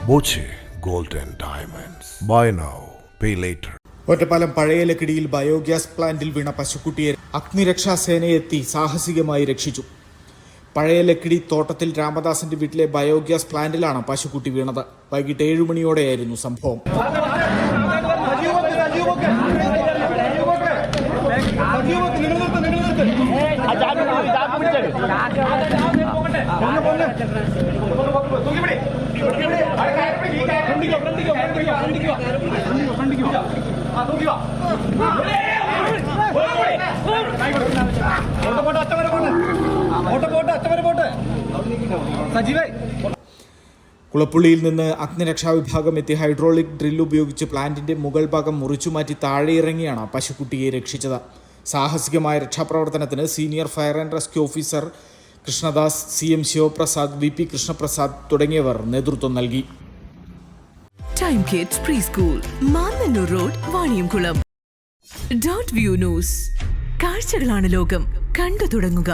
Boche gold and diamonds. Buy now, pay later. Ottapalam പഴയ ലക്കിടിയിൽ biogas പ്ലാന്റിൽ വീണ പശുക്കുട്ടിയെ അഗ്നിരക്ഷാസേനയെത്തി സാഹസികമായി രക്ഷിച്ചു. പഴയ ലക്കിടി തോട്ടത്തിൽ രാമദാസന്റെ വീട്ടിലെ ബയോഗ്യാസ് പ്ലാന്റിലാണ് പശുക്കുട്ടി വീണത്. വൈകിട്ട് 7 മണിയോടെയായിരുന്നു സംഭവം. കുളപ്പുള്ളിയിൽ നിന്ന് അഗ്നിരക്ഷാ വിഭാഗം എത്തി ഹൈഡ്രോളിക് ഡ്രിൽ ഉപയോഗിച്ച് പ്ലാന്റിന്റെ മുകൾ ഭാഗം മുറിച്ചുമാറ്റി താഴെയിറങ്ങിയാണ് പശുക്കുട്ടിയെ രക്ഷിച്ചത്. സാഹസികമായ രക്ഷാപ്രവർത്തനത്തിന് senior fire and rescue officer Krishnadas, CM Sivaprasad, VP Krishnaprasad തുടങ്ങിയവർ നേതൃത്വം നൽകി. Time kids preschool, Mannanur road, Vaniyamkulam. Dot view news. കാഴ്ചകളാണ് ലോകം, കണ്ടു തുടങ്ങുക.